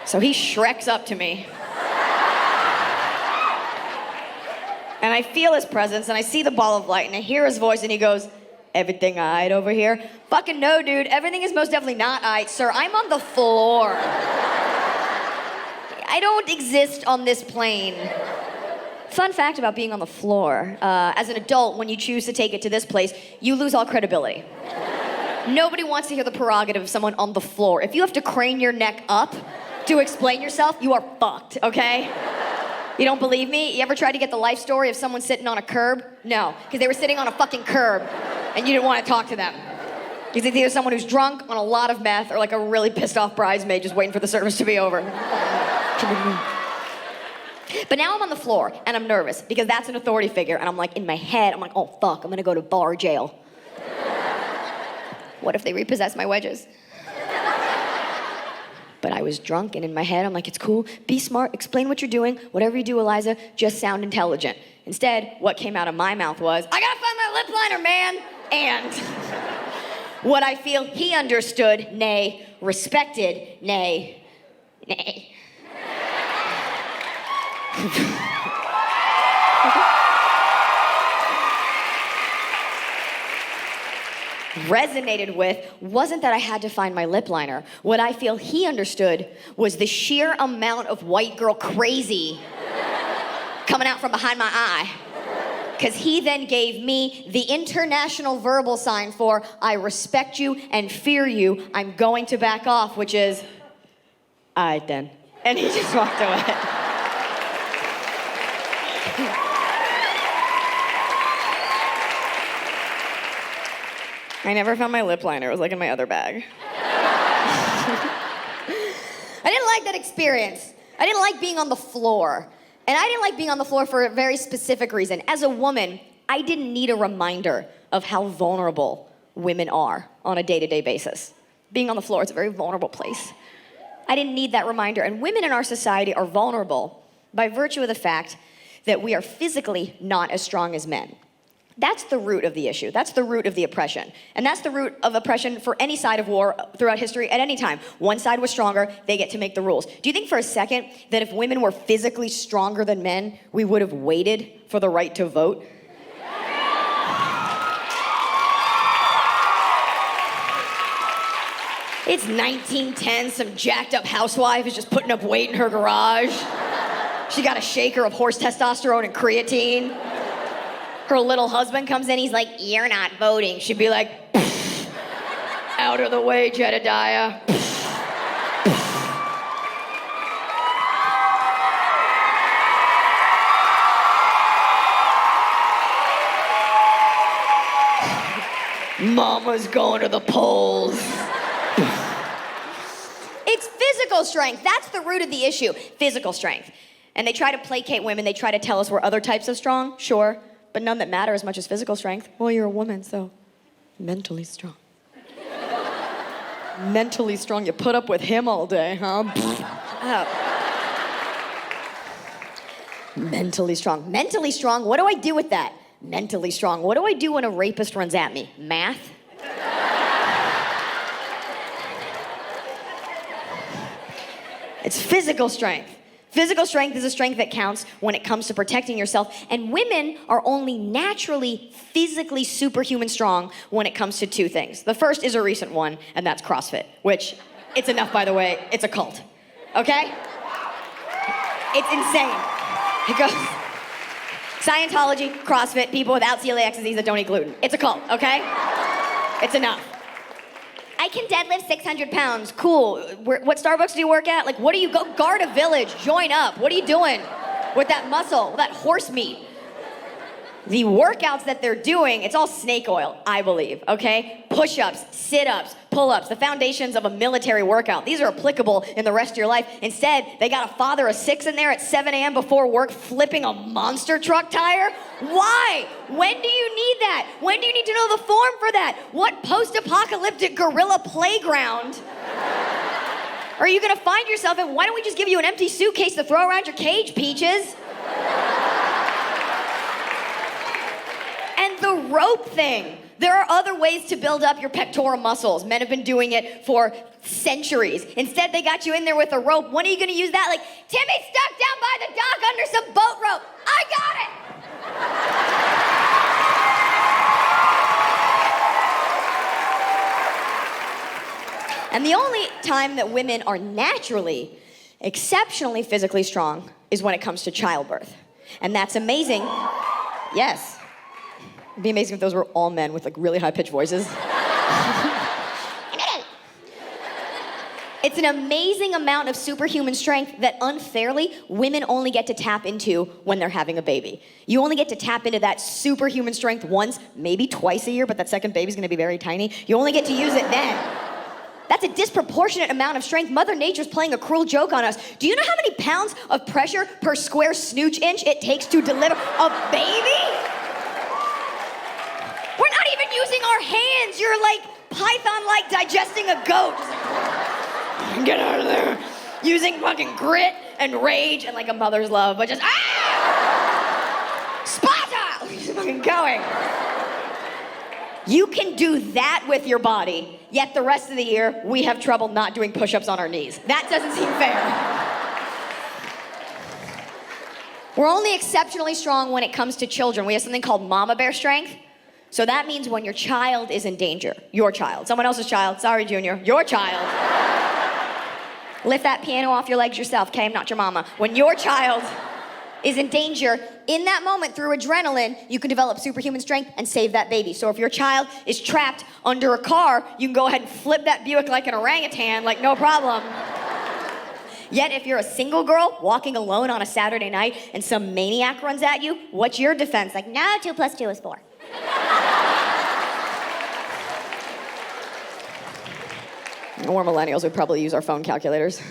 So he Shreks up to me. And I feel his presence, and I see the ball of light, and I hear his voice, and he goes, "Everything all right over here?" Fucking no, dude. Everything is most definitely not all right, sir. I'm on the floor. I don't exist on this plane. Fun fact about being on the floor. As an adult, when you choose to take it to this place, you lose all credibility. Nobody wants to hear the prerogative of someone on the floor. If you have to crane your neck up to explain yourself, you are fucked, okay? You don't believe me? You ever tried to get the life story of someone sitting on a curb? No, because they were sitting on a fucking curb and you didn't want to talk to them. It's either someone who's drunk on a lot of meth or like a really pissed off bridesmaid just waiting for the service to be over. But now I'm on the floor and I'm nervous because that's an authority figure, and I'm like, in my head, I'm like, oh fuck, I'm gonna go to bar jail. What if they repossess my wedges? But I was drunk, and in my head, I'm like, it's cool, be smart, explain what you're doing, whatever you do, Iliza, just sound intelligent. Instead, what came out of my mouth was, I gotta find my lip liner, man! And what I feel he understood, nay, respected, nay. Resonated with wasn't that I had to find my lip liner. What I feel he understood was the sheer amount of white girl crazy coming out from behind my eye. Because he then gave me the international verbal sign for, I respect you and fear you, I'm going to back off, which is, all right then. And he just walked away. I never found my lip liner. It was like in my other bag. I didn't like that experience. I didn't like being on the floor. And I didn't like being on the floor for a very specific reason. As a woman, I didn't need a reminder of how vulnerable women are on a day-to-day basis. Being on the floor is a very vulnerable place. I didn't need that reminder. And women in our society are vulnerable by virtue of the fact that we are physically not as strong as men. That's the root of the issue. That's the root of the oppression. And that's the root of oppression for any side of war throughout history at any time. One side was stronger, they get to make the rules. Do you think for a second that if women were physically stronger than men, we would have waited for the right to vote? It's 1910, some jacked up housewife is just putting up weight in her garage. She got a shaker of horse testosterone and creatine. Her little husband comes in, he's like, you're not voting. She'd be like, out of the way, Jedediah. Mama's going to the polls. It's physical strength. That's the root of the issue. Physical strength. And they try to placate women. They try to tell us we're other types of strong, sure. But none that matter as much as physical strength. Well, you're a woman, so mentally strong. Mentally strong. You put up with him all day, huh? Mentally strong. Mentally strong. What do I do with that? Mentally strong. What do I do when a rapist runs at me? Math? It's physical strength. Physical strength is a strength that counts when it comes to protecting yourself, and women are only naturally, physically superhuman strong when it comes to two things. The first is a recent one, and that's CrossFit, which, it's enough, by the way, it's a cult, okay? It's insane. It goes Scientology, CrossFit, people without celiac disease that don't eat gluten. It's a cult, okay? It's enough. I can deadlift 600 pounds. Cool. What Starbucks do you work at? Like, what do you go guard a village? Join up. What are you doing with that muscle, that horse meat? The workouts that they're doing, it's all snake oil, I believe, okay? Push-ups, sit-ups, pull-ups, the foundations of a military workout. These are applicable in the rest of your life. Instead, they got a father of 6 in there at 7 a.m. before work flipping a monster truck tire. Why? When do you need that? When do you need to know the form for that? What post-apocalyptic guerrilla playground are you gonna find yourself in? Why don't we just give you an empty suitcase to throw around your cage, Peaches? And the rope thing. There are other ways to build up your pectoral muscles. Men have been doing it for centuries. Instead, they got you in there with a rope. When are you gonna use that? Like, Timmy's stuck down by the dock under some boat rope. I got it! And the only time that women are naturally, exceptionally physically strong is when it comes to childbirth. And that's amazing. Yes. It'd be amazing if those were all men with like really high-pitched voices. It's an amazing amount of superhuman strength that unfairly women only get to tap into when they're having a baby. You only get to tap into that superhuman strength once, maybe twice a year, but that second baby's gonna be very tiny. You only get to use it then. That's a disproportionate amount of strength. Mother Nature's playing a cruel joke on us. Do you know how many pounds of pressure per square snooch inch it takes to deliver a baby? We're not even using our hands. You're like Python-like digesting a goat. Just like, get out of there. Using fucking grit and rage and like a mother's love, but just, Sparta! Just fucking going. You can do that with your body, yet the rest of the year, we have trouble not doing push-ups on our knees. That doesn't seem fair. We're only exceptionally strong when it comes to children. We have something called mama bear strength. So that means when your child is in danger, your child, someone else's child, sorry, Junior, your child. Lift that piano off your legs yourself, okay? I'm not your mama. When your child is in danger, in that moment, through adrenaline, you can develop superhuman strength and save that baby. So if your child is trapped under a car, you can go ahead and flip that Buick like an orangutan, like no problem. Yet if you're a single girl walking alone on a Saturday night and some maniac runs at you, what's your defense? Like, no, 2 + 2 is 4. More millennials would probably use our phone calculators.